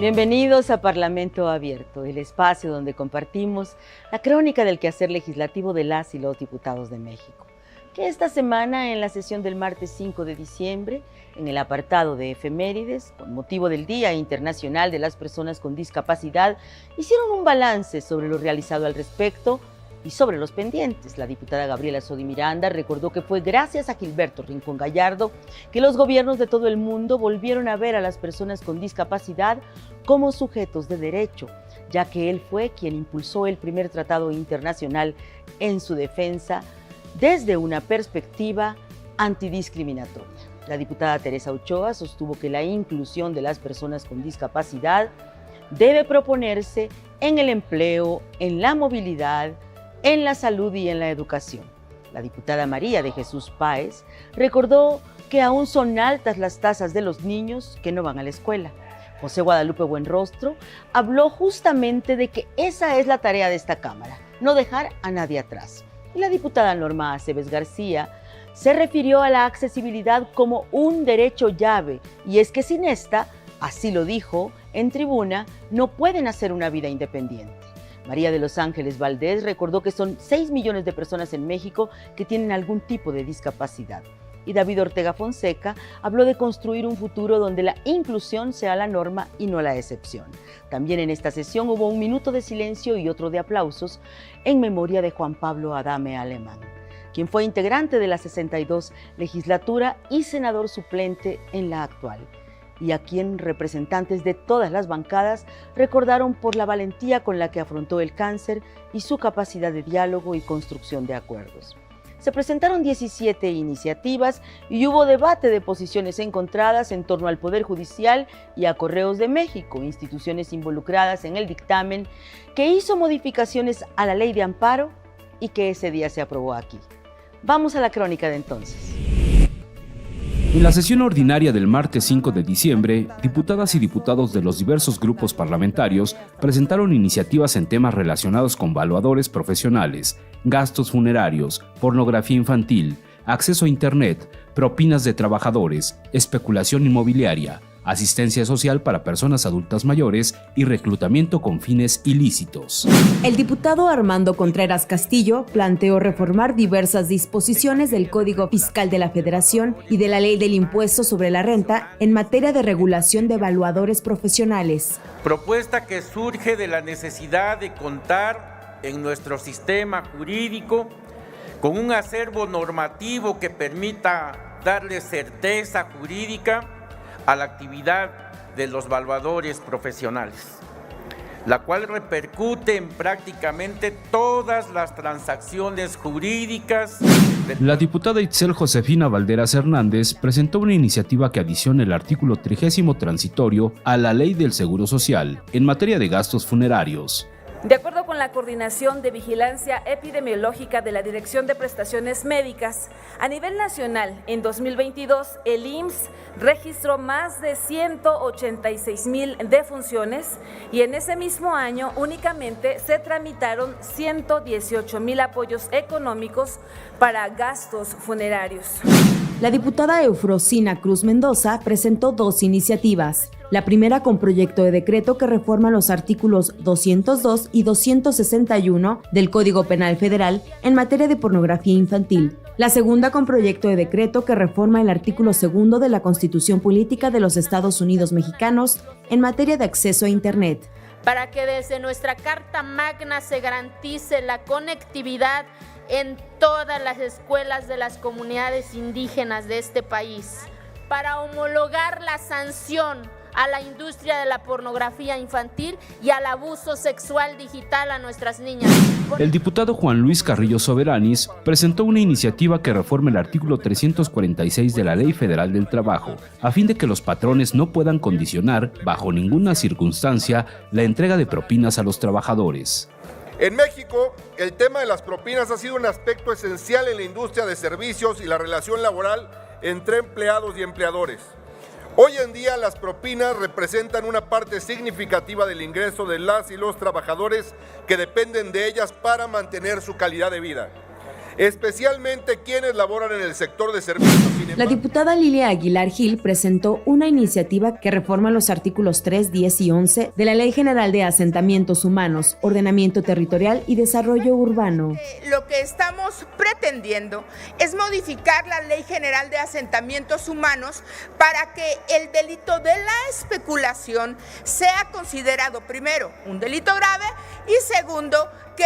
Bienvenidos a Parlamento Abierto, el espacio donde compartimos la crónica del quehacer legislativo de las y los diputados de México, que esta semana en la sesión del martes 5 de diciembre, en el apartado de efemérides, con motivo del Día Internacional de las Personas con Discapacidad, hicieron un balance sobre lo realizado al respecto y sobre los pendientes. La diputada Gabriela Sodi Miranda recordó que fue gracias a Gilberto Rincón Gallardo que los gobiernos de todo el mundo volvieron a ver a las personas con discapacidad como sujetos de derecho, ya que él fue quien impulsó el primer tratado internacional en su defensa desde una perspectiva antidiscriminatoria. La diputada Teresa Ochoa sostuvo que la inclusión de las personas con discapacidad debe proponerse en el empleo, en la movilidad, en la salud y en la educación. La diputada María de Jesús Páez recordó que aún son altas las tasas de los niños que no van a la escuela. José Guadalupe Buenrostro habló justamente de que esa es la tarea de esta Cámara, no dejar a nadie atrás. Y la diputada Norma Aceves García se refirió a la accesibilidad como un derecho llave, y es que sin esta, así lo dijo en tribuna, no pueden hacer una vida independiente. María de Los Ángeles Valdés recordó que son 6 millones de personas en México que tienen algún tipo de discapacidad. Y David Ortega Fonseca habló de construir un futuro donde la inclusión sea la norma y no la excepción. También en esta sesión hubo un minuto de silencio y otro de aplausos en memoria de Juan Pablo Adame Alemán, quien fue integrante de la 62 legislatura y senador suplente en la actual, y a quien representantes de todas las bancadas recordaron por la valentía con la que afrontó el cáncer y su capacidad de diálogo y construcción de acuerdos. Se presentaron 17 iniciativas y hubo debate de posiciones encontradas en torno al Poder Judicial y a Correos de México, instituciones involucradas en el dictamen que hizo modificaciones a la Ley de Amparo y que ese día se aprobó aquí. Vamos a la crónica de entonces. En la sesión ordinaria del martes 5 de diciembre, diputadas y diputados de los diversos grupos parlamentarios presentaron iniciativas en temas relacionados con valuadores profesionales, gastos funerarios, pornografía infantil, acceso a Internet, propinas de trabajadores, especulación inmobiliaria, asistencia social para personas adultas mayores y reclutamiento con fines ilícitos. El diputado Armando Contreras Castillo planteó reformar diversas disposiciones del Código Fiscal de la Federación y de la Ley del Impuesto sobre la Renta en materia de regulación de evaluadores profesionales. Propuesta que surge de la necesidad de contar en nuestro sistema jurídico con un acervo normativo que permita darle certeza jurídica a la actividad de los evaluadores profesionales, la cual repercute en prácticamente todas las transacciones jurídicas. La diputada Itzel Josefina Valderas Hernández presentó una iniciativa que adiciona el artículo 30 transitorio a la Ley del Seguro Social en materia de gastos funerarios. De acuerdo con la Coordinación de Vigilancia Epidemiológica de la Dirección de Prestaciones Médicas, a nivel nacional, en 2022, el IMSS registró más de 186,000 defunciones y en ese mismo año únicamente se tramitaron 118,000 apoyos económicos para gastos funerarios. La diputada Eufrosina Cruz Mendoza presentó 2 iniciativas. La primera con proyecto de decreto que reforma los artículos 202 y 261 del Código Penal Federal en materia de pornografía infantil. La segunda con proyecto de decreto que reforma el artículo 2 de la Constitución Política de los Estados Unidos Mexicanos en materia de acceso a Internet. Para que desde nuestra Carta Magna se garantice la conectividad en todas las escuelas de las comunidades indígenas de este país, para homologar la sanción a la industria de la pornografía infantil y al abuso sexual digital a nuestras niñas. El diputado Juan Luis Carrillo Soberanis presentó una iniciativa que reforme el artículo 346 de la Ley Federal del Trabajo, a fin de que los patrones no puedan condicionar, bajo ninguna circunstancia, la entrega de propinas a los trabajadores. En México, el tema de las propinas ha sido un aspecto esencial en la industria de servicios y la relación laboral entre empleados y empleadores. Hoy en día las propinas representan una parte significativa del ingreso de las y los trabajadores que dependen de ellas para mantener su calidad de vida, especialmente quienes laboran en el sector de servicios La diputada Lilia Aguilar Gil presentó una iniciativa que reforma los artículos 3, 10 y 11 de la Ley General de Asentamientos Humanos, Ordenamiento Territorial y Desarrollo Urbano. Lo que estamos pretendiendo es modificar la Ley General de Asentamientos Humanos para que el delito de la especulación sea considerado, primero, un delito grave y segundo, que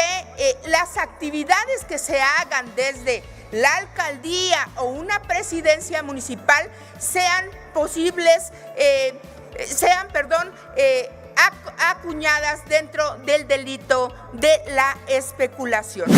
las actividades que se hagan desde la alcaldía o una presidencia municipal sean posibles, acuñadas dentro del delito de la especulación.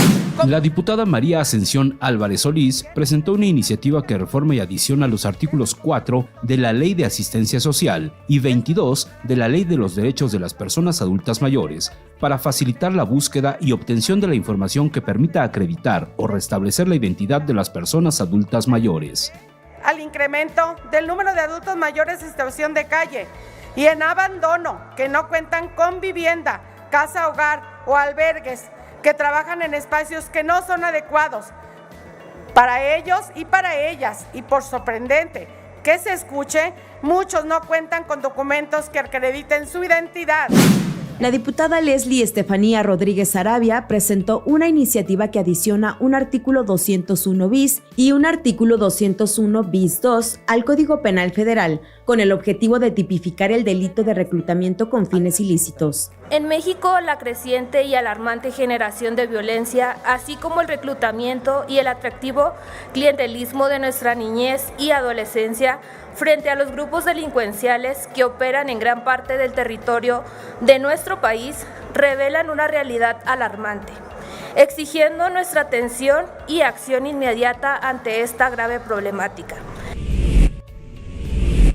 La diputada María Ascensión Álvarez Solís presentó una iniciativa que reforma y adiciona los artículos 4 de la Ley de Asistencia Social y 22 de la Ley de los Derechos de las Personas Adultas Mayores para facilitar la búsqueda y obtención de la información que permita acreditar o restablecer la identidad de las personas adultas mayores. Al incremento del número de adultos mayores en situación de calle y en abandono que no cuentan con vivienda, casa hogar o albergues, que trabajan en espacios que no son adecuados para ellos y para ellas, y por sorprendente que se escuche, muchos no cuentan con documentos que acrediten su identidad. La diputada Leslie Estefanía Rodríguez Arabia presentó una iniciativa que adiciona un artículo 201 bis y un artículo 201 bis 2 al Código Penal Federal, con el objetivo de tipificar el delito de reclutamiento con fines ilícitos. En México, la creciente y alarmante generación de violencia, así como el reclutamiento y el atractivo clientelismo de nuestra niñez y adolescencia frente a los grupos delincuenciales que operan en gran parte del territorio de nuestro país, revelan una realidad alarmante, exigiendo nuestra atención y acción inmediata ante esta grave problemática.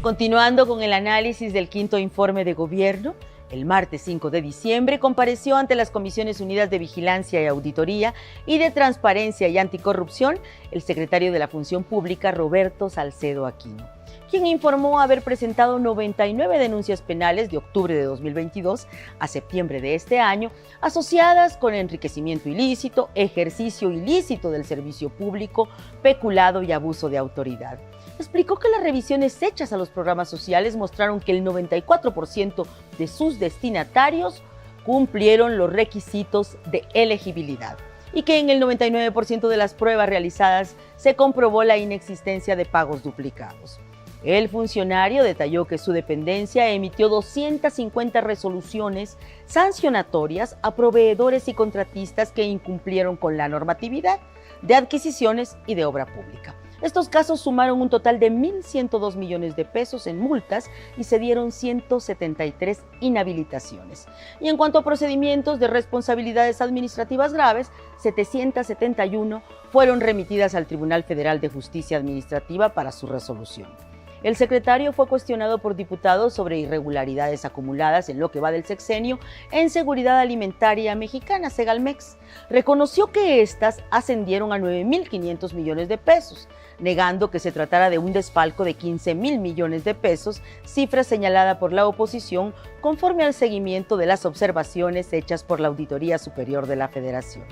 Continuando con el análisis del quinto informe de gobierno, el martes 5 de diciembre compareció ante las Comisiones Unidas de Vigilancia y Auditoría y de Transparencia y Anticorrupción el secretario de la Función Pública, Roberto Salcedo Aquino, quien informó haber presentado 99 denuncias penales de octubre de 2022 a septiembre de este año, asociadas con enriquecimiento ilícito, ejercicio ilícito del servicio público, peculado y abuso de autoridad. Explicó que las revisiones hechas a los programas sociales mostraron que el 94% de sus destinatarios cumplieron los requisitos de elegibilidad y que en el 99% de las pruebas realizadas se comprobó la inexistencia de pagos duplicados. El funcionario detalló que su dependencia emitió 250 resoluciones sancionatorias a proveedores y contratistas que incumplieron con la normatividad de adquisiciones y de obra pública. Estos casos sumaron un total de 1.102 millones de pesos en multas y se dieron 173 inhabilitaciones. Y en cuanto a procedimientos de responsabilidades administrativas graves, 771 fueron remitidas al Tribunal Federal de Justicia Administrativa para su resolución. El secretario fue cuestionado por diputados sobre irregularidades acumuladas en lo que va del sexenio en seguridad alimentaria mexicana, Segalmex. Reconoció que estas ascendieron a 9.500 millones de pesos, negando que se tratara de un desfalco de 15.000 millones de pesos, cifra señalada por la oposición conforme al seguimiento de las observaciones hechas por la Auditoría Superior de la Federación.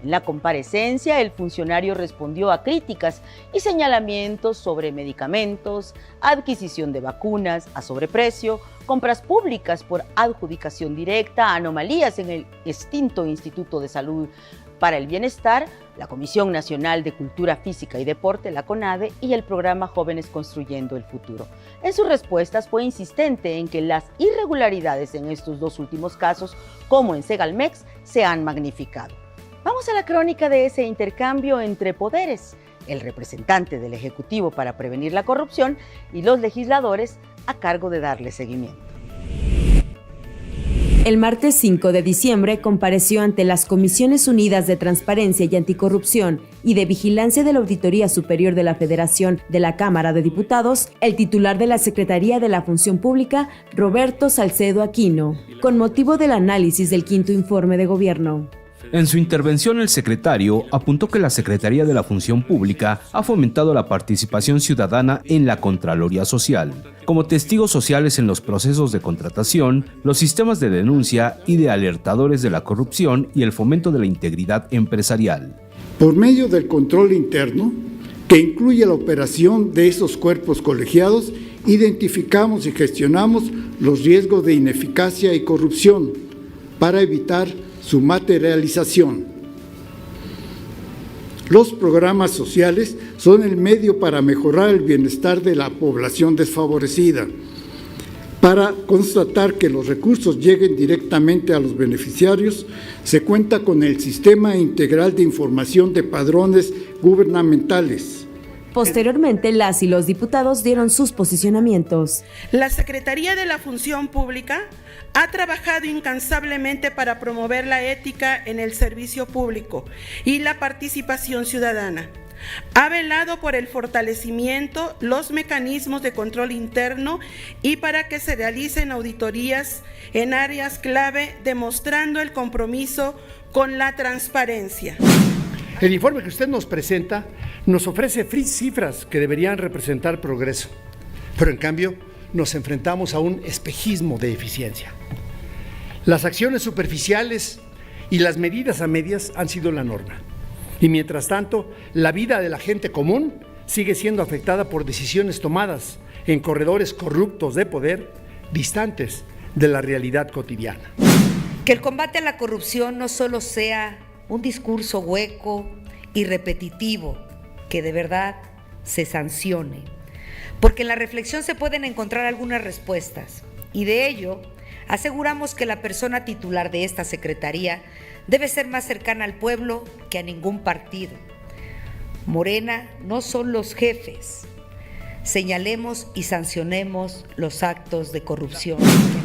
En la comparecencia, el funcionario respondió a críticas y señalamientos sobre medicamentos, adquisición de vacunas a sobreprecio, compras públicas por adjudicación directa, anomalías en el extinto Instituto de Salud para el Bienestar, la Comisión Nacional de Cultura Física y Deporte, la CONADE, y el programa Jóvenes Construyendo el Futuro. En sus respuestas fue insistente en que las irregularidades en estos dos últimos casos, como en Segalmex, se han magnificado. Vamos a la crónica de ese intercambio entre poderes, el representante del Ejecutivo para prevenir la corrupción y los legisladores a cargo de darle seguimiento. El martes 5 de diciembre compareció ante las Comisiones Unidas de Transparencia y Anticorrupción y de Vigilancia de la Auditoría Superior de la Federación de la Cámara de Diputados, el titular de la Secretaría de la Función Pública, Roberto Salcedo Aquino, con motivo del análisis del quinto informe de gobierno. En su intervención, el secretario apuntó que la Secretaría de la Función Pública ha fomentado la participación ciudadana en la Contraloría Social, como testigos sociales en los procesos de contratación, los sistemas de denuncia y de alertadores de la corrupción y el fomento de la integridad empresarial. Por medio del control interno, que incluye la operación de esos cuerpos colegiados, identificamos y gestionamos los riesgos de ineficacia y corrupción para evitar su materialización. Los programas sociales son el medio para mejorar el bienestar de la población desfavorecida, para constatar que los recursos lleguen directamente a los beneficiarios. Se cuenta con el Sistema Integral de Información de Padrones Gubernamentales. Posteriormente, las y los diputados dieron sus posicionamientos. La Secretaría de la Función Pública ha trabajado incansablemente para promover la ética en el servicio público y la participación ciudadana. Ha velado por el fortalecimiento, los mecanismos de control interno y para que se realicen auditorías en áreas clave, demostrando el compromiso con la transparencia. El informe que usted nos presenta nos ofrece cifras que deberían representar progreso, pero en cambio nos enfrentamos a un espejismo de eficiencia. Las acciones superficiales y las medidas a medias han sido la norma. Y mientras tanto, la vida de la gente común sigue siendo afectada por decisiones tomadas en corredores corruptos de poder, distantes de la realidad cotidiana. Que el combate a la corrupción no solo sea un discurso hueco y repetitivo, que de verdad se sancione, porque en la reflexión se pueden encontrar algunas respuestas, y de ello aseguramos que la persona titular de esta secretaría debe ser más cercana al pueblo que a ningún partido. Morena no son los jefes. Señalemos y sancionemos los actos de corrupción.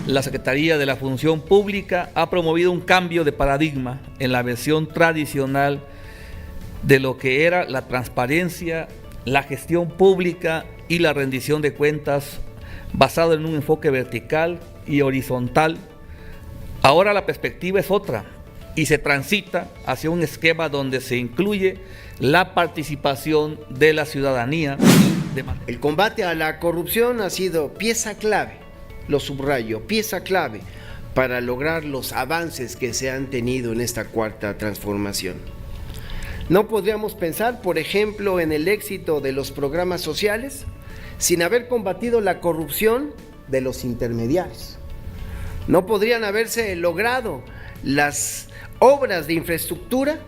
La Secretaría de la Función Pública ha promovido un cambio de paradigma en la versión tradicional de lo que era la transparencia, la gestión pública y la rendición de cuentas basado en un enfoque vertical y horizontal. Ahora la perspectiva es otra y se transita hacia un esquema donde se incluye la participación de la ciudadanía. El combate a la corrupción ha sido pieza clave, lo subrayo, pieza clave para lograr los avances que se han tenido en esta cuarta transformación. No podríamos pensar, por ejemplo, en el éxito de los programas sociales sin haber combatido la corrupción de los intermediarios. No podrían haberse logrado las obras de infraestructura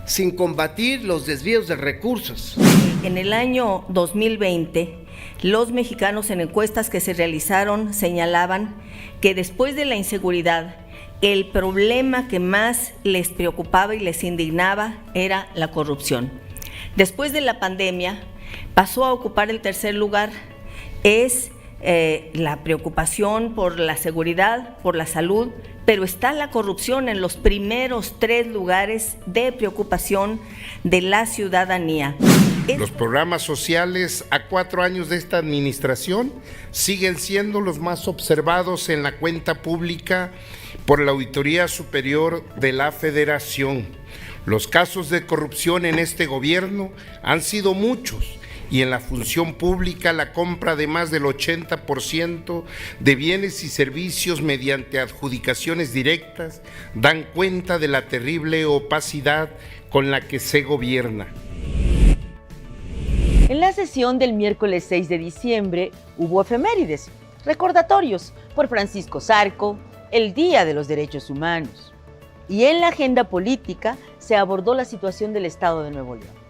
sin combatir los desvíos de recursos. En el año 2020, los mexicanos en encuestas que se realizaron señalaban que después de la inseguridad, el problema que más les preocupaba y les indignaba era la corrupción. Después de la pandemia, pasó a ocupar el tercer lugar, es la preocupación por la seguridad, por la salud, pero está la corrupción en los primeros 3 lugares de preocupación de la ciudadanía. Los programas sociales a 4 años de esta administración siguen siendo los más observados en la cuenta pública por la Auditoría Superior de la Federación. Los casos de corrupción en este gobierno han sido muchos y en la función pública la compra de más del 80% de bienes y servicios mediante adjudicaciones directas dan cuenta de la terrible opacidad con la que se gobierna. En la sesión del miércoles 6 de diciembre hubo efemérides, recordatorios por Francisco Zarco, el Día de los Derechos Humanos. Y en la agenda política se abordó la situación del Estado de Nuevo León.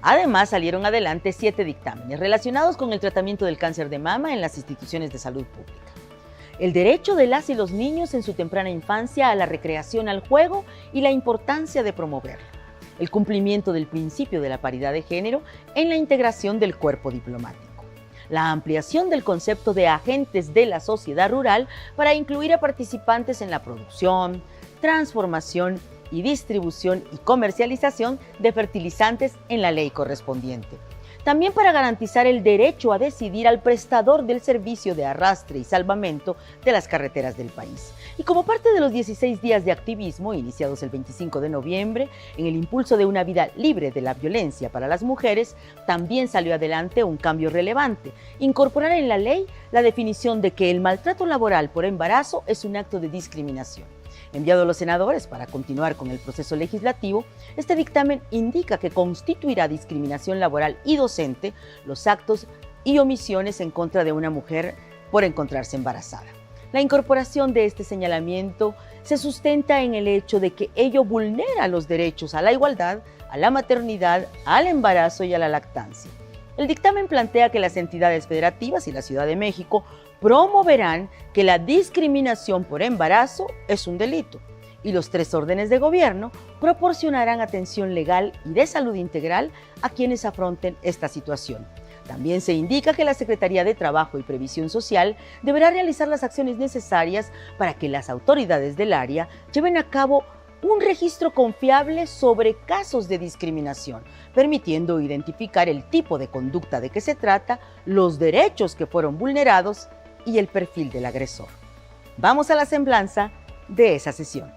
Además, salieron adelante 7 dictámenes relacionados con el tratamiento del cáncer de mama en las instituciones de salud pública. El derecho de las y los niños en su temprana infancia a la recreación, al juego y la importancia de promoverla. El cumplimiento del principio de la paridad de género en la integración del cuerpo diplomático. La ampliación del concepto de agentes de la sociedad rural para incluir a participantes en la producción, transformación y distribución y comercialización de fertilizantes en la ley correspondiente. También para garantizar el derecho a decidir al prestador del servicio de arrastre y salvamento de las carreteras del país. Y como parte de los 16 días de activismo iniciados el 25 de noviembre, en el impulso de una vida libre de la violencia para las mujeres, también salió adelante un cambio relevante: incorporar en la ley la definición de que el maltrato laboral por embarazo es un acto de discriminación. Enviado a los senadores para continuar con el proceso legislativo, este dictamen indica que constituirá discriminación laboral y docente los actos y omisiones en contra de una mujer por encontrarse embarazada. La incorporación de este señalamiento se sustenta en el hecho de que ello vulnera los derechos a la igualdad, a la maternidad, al embarazo y a la lactancia. El dictamen plantea que las entidades federativas y la Ciudad de México promoverán que la discriminación por embarazo es un delito y los 3 órdenes de gobierno proporcionarán atención legal y de salud integral a quienes afronten esta situación. También se indica que la Secretaría de Trabajo y Previsión Social deberá realizar las acciones necesarias para que las autoridades del área lleven a cabo un registro confiable sobre casos de discriminación, permitiendo identificar el tipo de conducta de que se trata, los derechos que fueron vulnerados y el perfil del agresor. Vamos a la semblanza de esa sesión.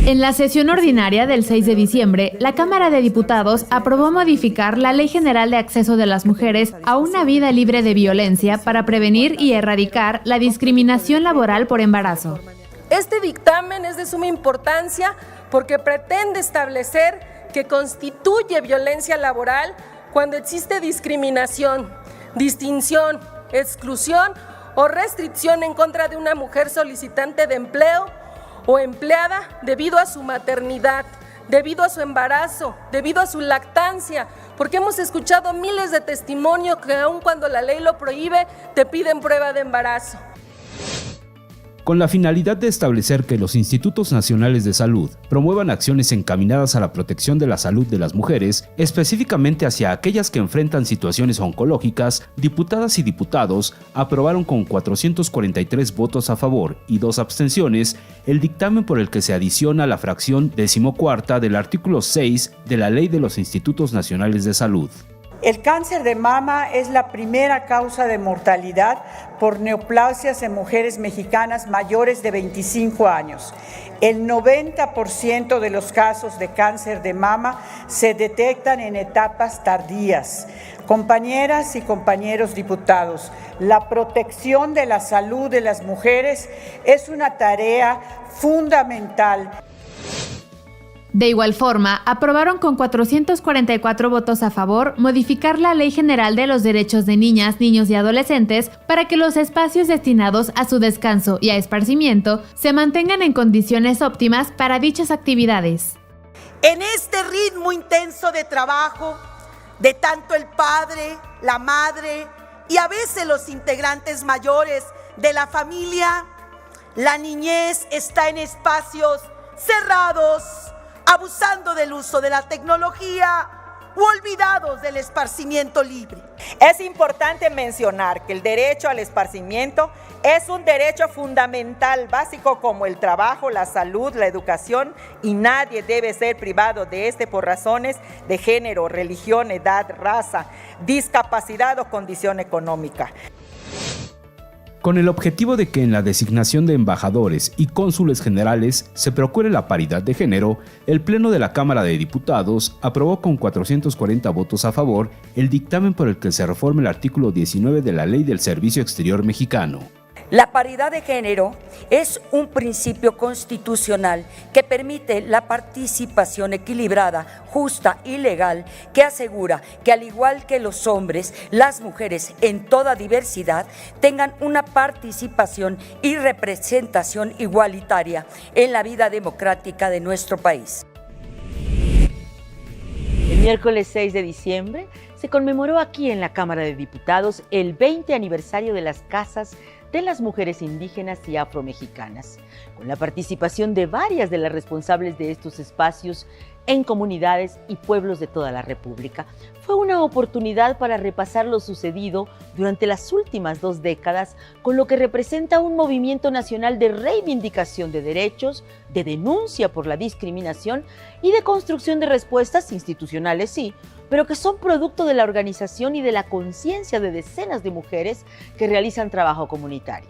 En la sesión ordinaria del 6 de diciembre, la Cámara de Diputados aprobó modificar la Ley General de Acceso de las Mujeres a una vida libre de violencia para prevenir y erradicar la discriminación laboral por embarazo. Este dictamen es de suma importancia porque pretende establecer que constituye violencia laboral cuando existe discriminación, distinción, exclusión o restricción en contra de una mujer solicitante de empleo o empleada debido a su maternidad, debido a su embarazo, debido a su lactancia, porque hemos escuchado miles de testimonios que aun cuando la ley lo prohíbe, te piden prueba de embarazo. Con la finalidad de establecer que los institutos nacionales de salud promuevan acciones encaminadas a la protección de la salud de las mujeres, específicamente hacia aquellas que enfrentan situaciones oncológicas, diputadas y diputados aprobaron con 443 votos a favor y 2 abstenciones el dictamen por el que se adiciona la fracción 14ª del artículo 6 de la Ley de los Institutos Nacionales de Salud. El cáncer de mama es la primera causa de mortalidad por neoplasias en mujeres mexicanas mayores de 25 años. El 90% de los casos de cáncer de mama se detectan en etapas tardías. Compañeras y compañeros diputados, la protección de la salud de las mujeres es una tarea fundamental. De igual forma, aprobaron con 444 votos a favor modificar la Ley General de los Derechos de Niñas, Niños y Adolescentes para que los espacios destinados a su descanso y a esparcimiento se mantengan en condiciones óptimas para dichas actividades. En este ritmo intenso de trabajo, de tanto el padre, la madre y a veces los integrantes mayores de la familia, la niñez está en espacios cerrados, abusando del uso de la tecnología u olvidados del esparcimiento libre. Es importante mencionar que el derecho al esparcimiento es un derecho fundamental, básico como el trabajo, la salud, la educación, y nadie debe ser privado de este por razones de género, religión, edad, raza, discapacidad o condición económica. Con el objetivo de que en la designación de embajadores y cónsules generales se procure la paridad de género, el Pleno de la Cámara de Diputados aprobó con 440 votos a favor el dictamen por el que se reforma el artículo 19 de la Ley del Servicio Exterior Mexicano. La paridad de género es un principio constitucional que permite la participación equilibrada, justa y legal, que asegura que al igual que los hombres, las mujeres en toda diversidad tengan una participación y representación igualitaria en la vida democrática de nuestro país. El miércoles 6 de diciembre se conmemoró aquí en la Cámara de Diputados el 20 aniversario de las casas de las mujeres indígenas y afromexicanas, con la participación de varias de las responsables de estos espacios en comunidades y pueblos de toda la República. Fue una oportunidad para repasar lo sucedido durante las últimas 2 décadas, con lo que representa un movimiento nacional de reivindicación de derechos, de denuncia por la discriminación y de construcción de respuestas institucionales, sí, pero que son producto de la organización y de la conciencia de decenas de mujeres que realizan trabajo comunitario.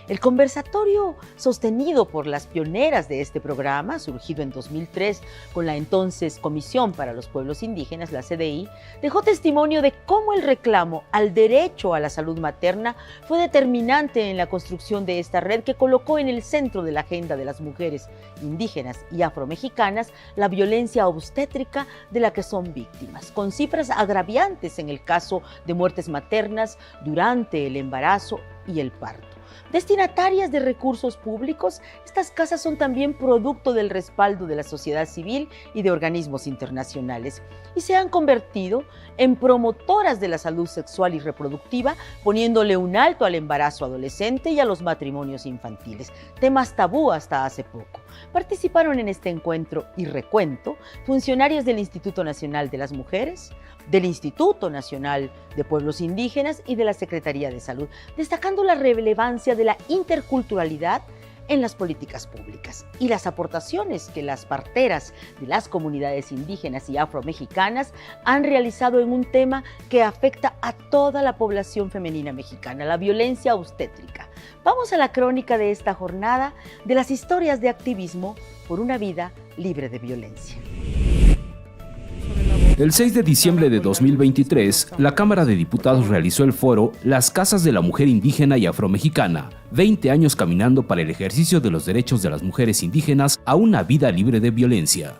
El conversatorio sostenido por las pioneras de este programa, surgido en 2003 con la entonces Comisión para los Pueblos Indígenas, la CDI, dejó testimonio de cómo el reclamo al derecho a la salud materna fue determinante en la construcción de esta red que colocó en el centro de la agenda de las mujeres indígenas y afromexicanas la violencia obstétrica de la que son víctimas, con cifras agraviantes en el caso de muertes maternas durante el embarazo y el parto. Destinatarias de recursos públicos, estas casas son también producto del respaldo de la sociedad civil y de organismos internacionales y se han convertido en promotoras de la salud sexual y reproductiva, poniéndole un alto al embarazo adolescente y a los matrimonios infantiles, temas tabú hasta hace poco. Participaron en este encuentro y recuento funcionarios del Instituto Nacional de las Mujeres, del Instituto Nacional de Pueblos Indígenas y de la Secretaría de Salud, destacando la relevancia de la interculturalidad en las políticas públicas y las aportaciones que las parteras de las comunidades indígenas y afromexicanas han realizado en un tema que afecta a toda la población femenina mexicana, la violencia obstétrica. Vamos a la crónica de esta jornada de las historias de activismo por una vida libre de violencia. El 6 de diciembre de 2023, la Cámara de Diputados realizó el foro Las Casas de la Mujer Indígena y Afromexicana, 20 años caminando para el ejercicio de los derechos de las mujeres indígenas a una vida libre de violencia.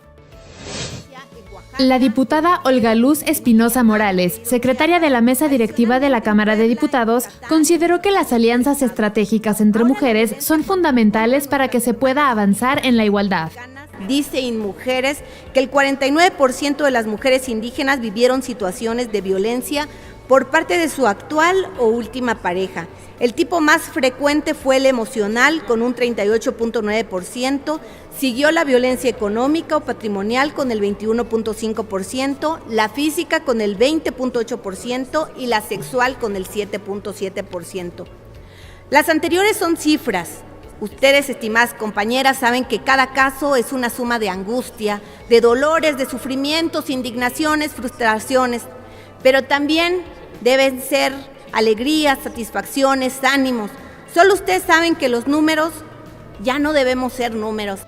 La diputada Olga Luz Espinosa Morales, secretaria de la mesa directiva de la Cámara de Diputados, consideró que las alianzas estratégicas entre mujeres son fundamentales para que se pueda avanzar en la igualdad. Dice InMujeres que el 49% de las mujeres indígenas vivieron situaciones de violencia por parte de su actual o última pareja. El tipo más frecuente fue el emocional, con un 38.9%, siguió la violencia económica o patrimonial con el 21.5%, la física con el 20.8% y la sexual con el 7.7%. Las anteriores son cifras. Ustedes, estimadas compañeras, saben que cada caso es una suma de angustia, de dolores, de sufrimientos, indignaciones, frustraciones, pero también deben ser alegrías, satisfacciones, ánimos. Solo ustedes saben que los números ya no debemos ser números.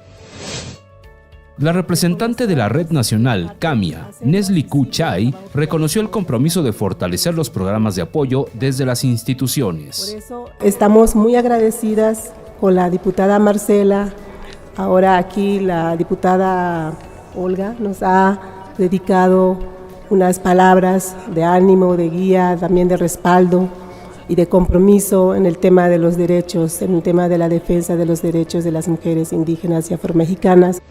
La representante de la Red Nacional, CAMIA, Nesli Ku Chai, reconoció el compromiso de fortalecer los programas de apoyo desde las instituciones. Por eso estamos muy agradecidas con la diputada Marcela. Ahora aquí la diputada Olga nos ha dedicado unas palabras de ánimo, de guía, también de respaldo y de compromiso en el tema de los derechos, en el tema de la defensa de los derechos de las mujeres indígenas y afromexicanas.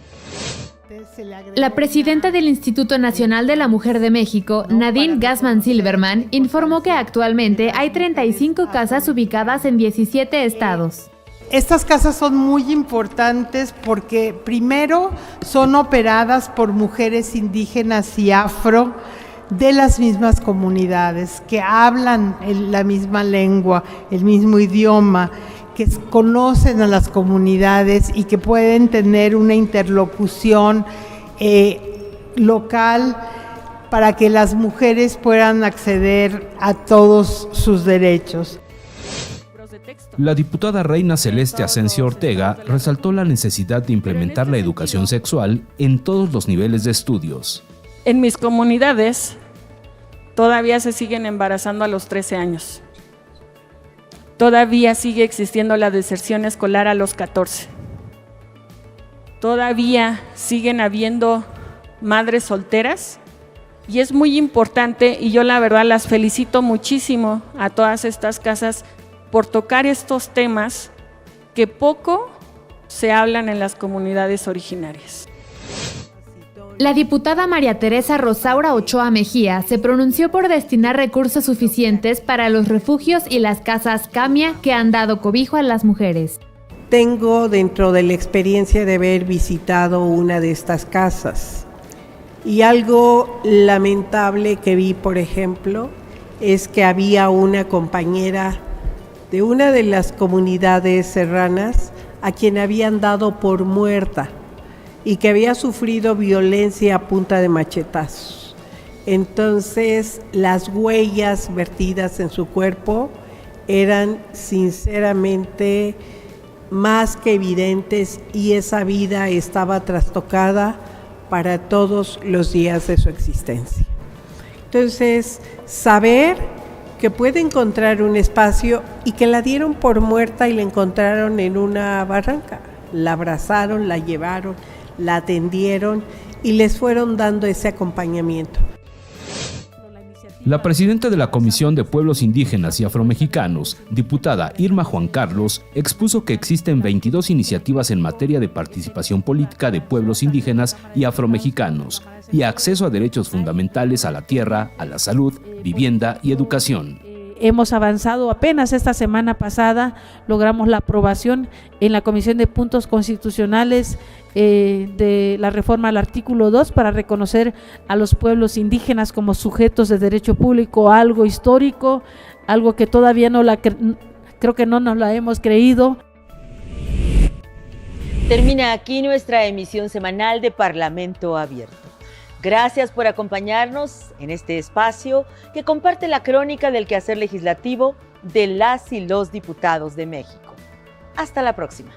La presidenta del Instituto Nacional de la Mujer de México, Nadine Gassman Silverman, informó que actualmente hay 35 casas ubicadas en 17 estados. Estas casas son muy importantes porque primero son operadas por mujeres indígenas y afro de las mismas comunidades, que hablan la misma lengua, el mismo idioma, que conocen a las comunidades y que pueden tener una interlocución local para que las mujeres puedan acceder a todos sus derechos. La diputada Reina Celeste Asensio Ortega resaltó la necesidad de implementar la educación sexual en todos los niveles de estudios. En mis comunidades todavía se siguen embarazando a los 13 años. Todavía sigue existiendo la deserción escolar a los 14. Todavía siguen habiendo madres solteras y es muy importante, y yo la verdad las felicito muchísimo a todas estas casas por tocar estos temas que poco se hablan en las comunidades originarias. La diputada María Teresa Rosaura Ochoa Mejía se pronunció por destinar recursos suficientes para los refugios y las casas CAMIA que han dado cobijo a las mujeres. Tengo dentro de la experiencia de haber visitado una de estas casas y algo lamentable que vi, por ejemplo, es que había una compañera de una de las comunidades serranas a quien habían dado por muerta y que había sufrido violencia a punta de machetazos. Entonces, las huellas vertidas en su cuerpo eran sinceramente más que evidentes y esa vida estaba trastocada para todos los días de su existencia. Entonces, saber que puede encontrar un espacio y que la dieron por muerta y la encontraron en una barranca, la abrazaron, la llevaron, la atendieron y les fueron dando ese acompañamiento. La presidenta de la Comisión de Pueblos Indígenas y Afromexicanos, diputada Irma Juan Carlos, expuso que existen 22 iniciativas en materia de participación política de pueblos indígenas y afromexicanos y acceso a derechos fundamentales a la tierra, a la salud, vivienda y educación. Hemos avanzado apenas esta semana pasada, logramos la aprobación en la Comisión de Puntos Constitucionales de la reforma al artículo 2 para reconocer a los pueblos indígenas como sujetos de derecho público, algo histórico, algo que todavía creo que no nos la hemos creído. Termina aquí nuestra emisión semanal de Parlamento Abierto. Gracias por acompañarnos en este espacio que comparte la crónica del quehacer legislativo de las y los diputados de México. Hasta la próxima.